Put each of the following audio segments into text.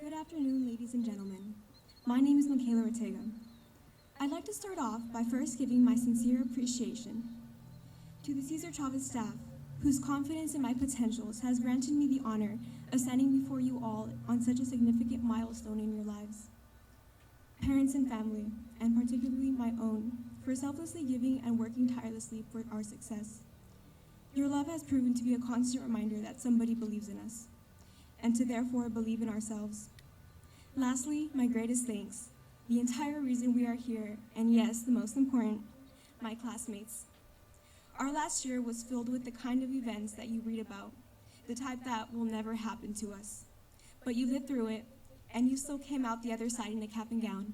Good afternoon, ladies and gentlemen. My name is Michaela Ortega. I'd like to start off by first giving my sincere appreciation to the Cesar Chavez staff, whose confidence in my potentials has granted me the honor of standing before you all on such a significant milestone in your lives. Parents and family, and particularly my own, for selflessly giving and working tirelessly for our success. Your love has proven to be a constant reminder that somebody believes in us, and to therefore believe in ourselves. Lastly, my greatest thanks, the entire reason we are here, and yes, the most important, my classmates. Our last year was filled with the kind of events that you read about, the type that will never happen to us. But you lived through it, and you still came out the other side in a cap and gown.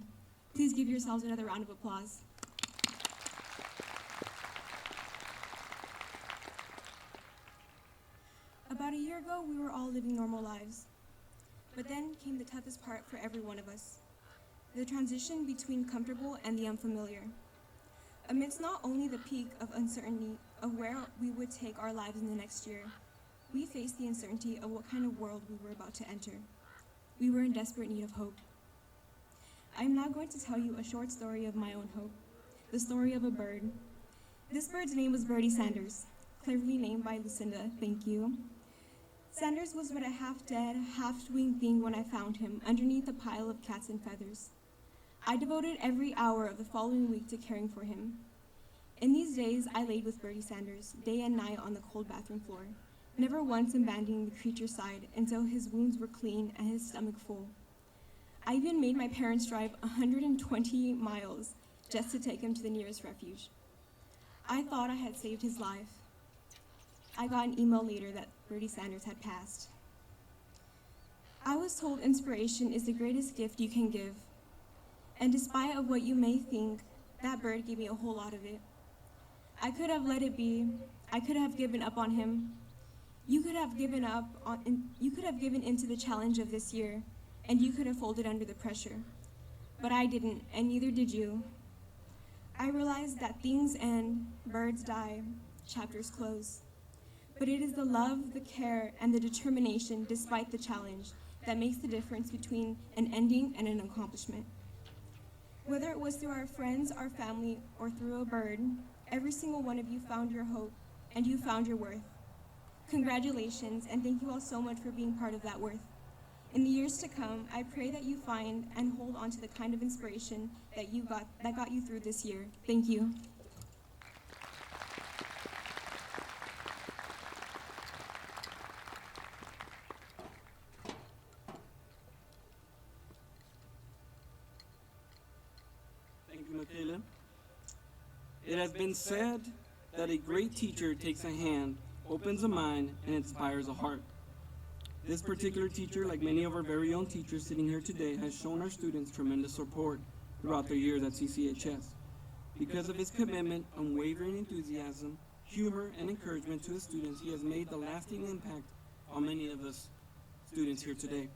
Please give yourselves another round of applause. About a year ago, we were all living normal lives. But then came the toughest part for every one of us, the transition between comfortable and the unfamiliar. Amidst not only the peak of uncertainty of where we would take our lives in the next year, we faced the uncertainty of what kind of world we were about to enter. We were in desperate need of hope. I am now going to tell you a short story of my own hope, the story of a bird. This bird's name was Birdie Sanders, cleverly named by Lucinda, thank you. Sanders was but a half-dead, half-winged thing when I found him underneath a pile of cats and feathers. I devoted every hour of the following week to caring for him. In these days, I laid with Birdie Sanders, day and night on the cold bathroom floor, never once abandoning the creature's side until his wounds were clean and his stomach full. I even made my parents drive 120 miles just to take him to the nearest refuge. I thought I had saved his life. I got an email later that Birdie Sanders had passed. I was told inspiration is the greatest gift you can give. And despite of what you may think, that bird gave me a whole lot of it. I could have let it be. I could have given up on him. You could have given into the challenge of this year, and you could have folded under the pressure. But I didn't, and neither did you. I realized that things end, birds die, chapters close. But it is the love, the care, and the determination, despite the challenge, that makes the difference between an ending and an accomplishment. Whether it was through our friends, our family, or through a bird, every single one of you found your hope, and you found your worth. Congratulations, and thank you all so much for being part of that worth. In the years to come, I pray that you find and hold on to the kind of inspiration that got you through this year. Thank you. Thank you, Michaela. It has been said that a great teacher takes a hand, opens a mind, and inspires a heart. This particular teacher, like many of our very own teachers sitting here today, has shown our students tremendous support throughout their years at CCHS. Because of his commitment, unwavering enthusiasm, humor, and encouragement to his students, he has made a lasting impact on many of us students here today.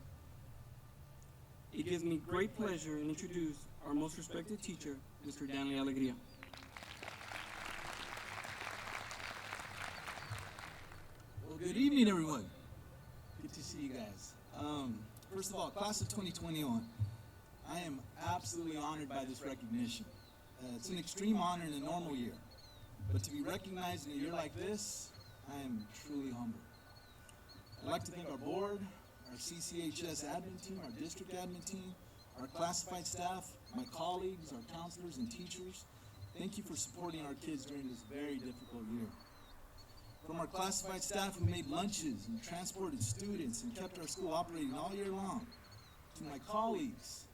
It gives me great pleasure to introduce our most respected teacher, Mr. Danley Alegria. Well, good evening, everyone. Good to see you guys. First of all, class of 2021, I am absolutely honored by this recognition. It's an extreme honor in a normal year, but to be recognized in a year like this, I am truly humbled. I'd like to thank our board, our CCHS admin team, our district admin team, our classified staff, my colleagues, our counselors and teachers. Thank you for supporting our kids during this very difficult year. From our classified staff who made lunches and transported students and kept our school operating all year long, to my colleagues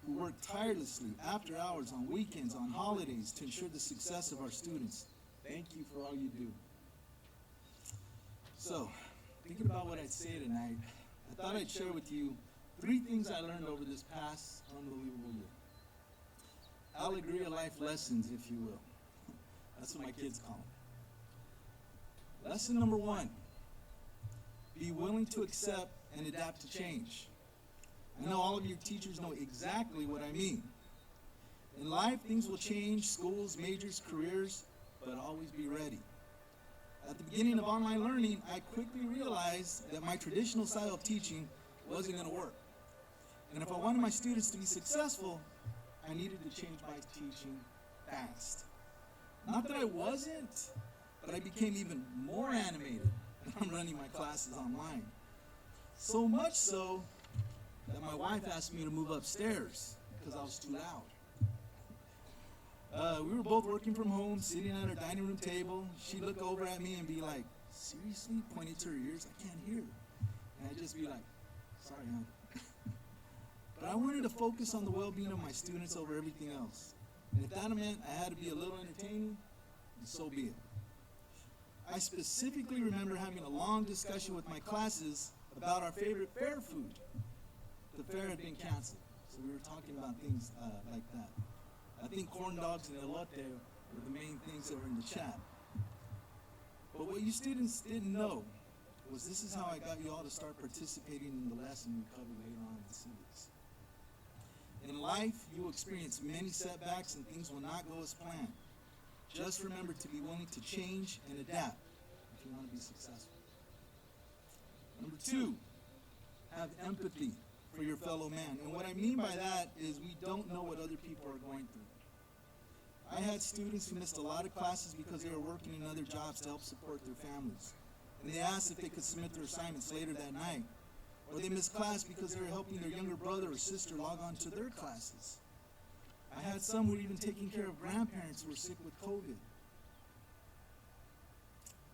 who worked tirelessly after hours, on weekends, on holidays to ensure the success of our students. Thank you for all you do. So, thinking about what I'd say tonight, I thought I'd share with you 3 things I learned over this past unbelievable year. Alegria life lessons, if you will. That's what my kids call them. Lesson number 1, be willing to accept and adapt to change. I know all of you teachers know exactly what I mean. In life, things will change, schools, majors, careers, but always be ready. At the beginning of online learning, I quickly realized that my traditional style of teaching wasn't going to work. And if I wanted my students to be successful, I needed to change my teaching fast. Not that I wasn't, but I became even more animated when I'm running my classes online. So much so that my wife asked me to move upstairs because I was too loud. We were both working from home, sitting at our dining room table. She'd look over at me and be like, seriously? Pointing to her ears, I can't hear. And I'd just be like, sorry, hon. But I wanted to focus on the well-being of my students over everything else. And if that meant I had to be a little entertaining, so be it. I specifically remember having a long discussion with my classes about our favorite fair food. The fair had been canceled, so we were talking about things like that. I think corn dogs and elote were the main things that were in the chat. But what you students didn't know was this is how I got you all to start participating in the lesson we covered later on in civics. In life, you will experience many setbacks and things will not go as planned. Just remember to be willing to change and adapt if you want to be successful. Number 2, have empathy for your fellow man. And what I mean by that is we don't know what other people are going through. I had students who missed a lot of classes because they were working in other jobs to help support their families. And they asked if they could submit their assignments later that night. Or they missed class because they were helping their younger brother or sister log on to their classes. I had some who were even taking care of grandparents who were sick with COVID.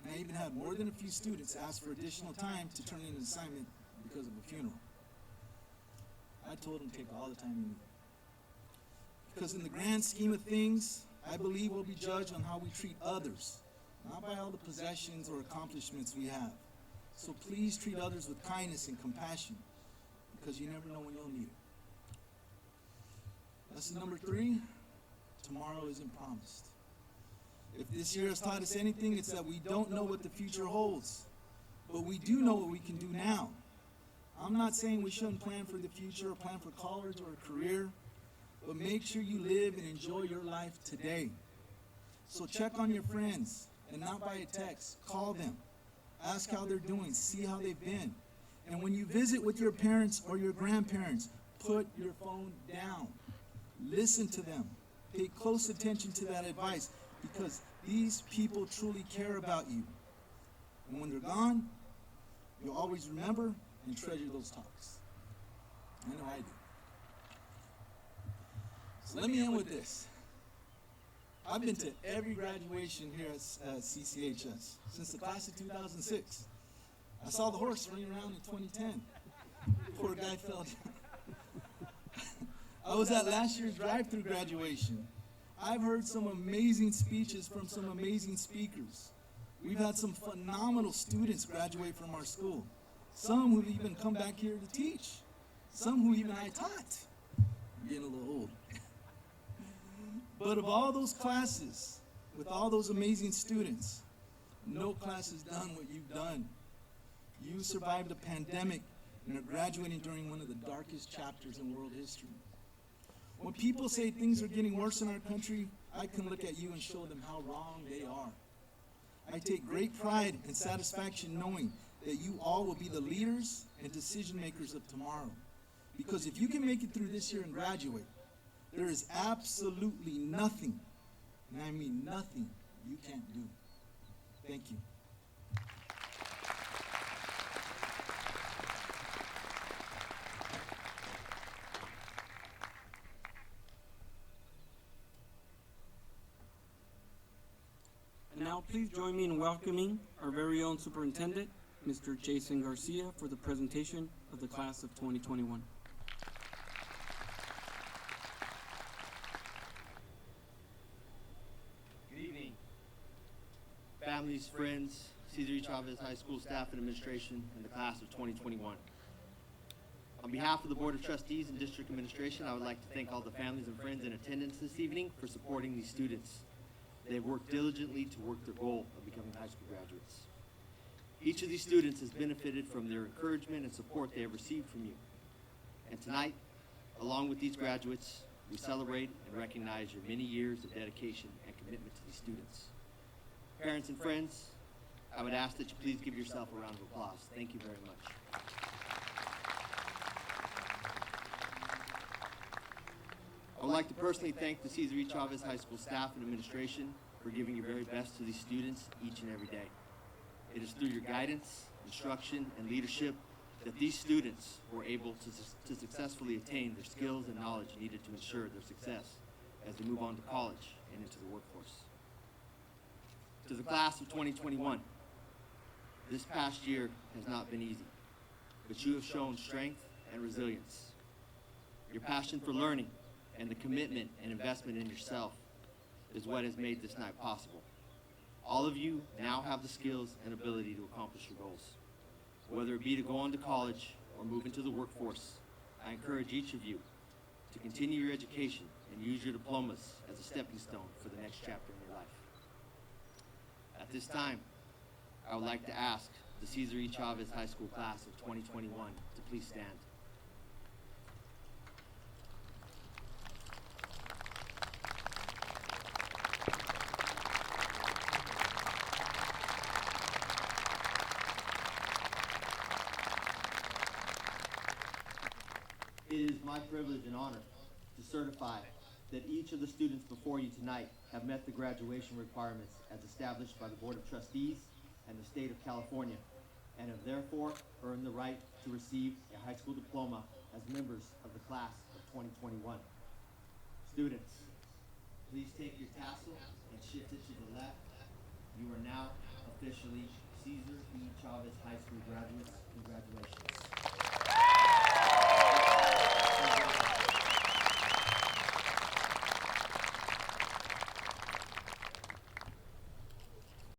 And I even had more than a few students ask for additional time to turn in an assignment because of a funeral. I told them to take all the time you need. Because in the grand scheme of things, I believe we'll be judged on how we treat others, not by all the possessions or accomplishments we have. So please treat others with kindness and compassion, because you never know when you'll need it. Lesson number 3, tomorrow isn't promised. If this year has taught us anything, it's that we don't know what the future holds, but we do know what we can do now. I'm not saying we shouldn't plan for the future or plan for college or a career, but make sure you live and enjoy your life today. So check on your friends, and not by a text. Call them. Ask how they're doing. See how they've been. And when you visit with your parents or your grandparents, put your phone down. Listen to them. Pay close attention to that advice, because these people truly care about you. And when they're gone, you'll always remember and treasure those talks. I know I do. So let me end with this. I've been to every graduation here at CCHS since the class of 2006. I saw the horse running around in 2010. Poor guy fell down. I was at last year's drive-through graduation. I've heard some amazing speeches from some amazing speakers. We've had some phenomenal students graduate from our school. Some who've even come back here to teach. Some who even I taught. I'm getting a little old. But of all those classes, with all those amazing students, no class has done what you've done. You survived a pandemic and are graduating during one of the darkest chapters in world history. When people say things are getting worse in our country, I can look at you and show them how wrong they are. I take great pride and satisfaction knowing that you all will be the leaders and decision makers of tomorrow. Because if you can make it through this year and graduate, there is absolutely nothing, and I mean nothing, you can't do. Thank you. And now please join me in welcoming our very own superintendent, Mr. Jason Garcia, for the presentation of the class of 2021. Families, friends, Cesar E. Chavez High School staff and administration, and the class of 2021. On behalf of the Board of Trustees and District Administration, I would like to thank all the families and friends in attendance this evening for supporting these students. They have worked diligently to work their goal of becoming high school graduates. Each of these students has benefited from their encouragement and support they have received from you. And tonight, along with these graduates, we celebrate and recognize your many years of dedication and commitment to these students. Parents and friends, I would ask that you please give yourself a round of applause. Thank you very much. I would like to personally thank the Cesar E. Chavez High School staff and administration for giving your very best to these students each and every day. It is through your guidance, instruction, and leadership that these students were able to successfully attain their skills and knowledge needed to ensure their success as they move on to college and into the workforce. To the class of 2021, this past year has not been easy, but you have shown strength and resilience. Your passion for learning and the commitment and investment in yourself is what has made this night possible. All of you now have the skills and ability to accomplish your goals. Whether it be to go on to college or move into the workforce, I encourage each of you to continue your education and use your diplomas as a stepping stone for the next chapter in your life. At this time, I would like to ask the Cesar E. Chavez High School class of 2021 to please stand. It is my privilege and honor to certify that each of the students before you tonight have met the graduation requirements as established by the Board of Trustees and the State of California, and have therefore earned the right to receive a high school diploma as members of the class of 2021. Students, please take your tassel and shift it to the left. You are now officially Cesar E. Chavez High School graduates. Congratulations.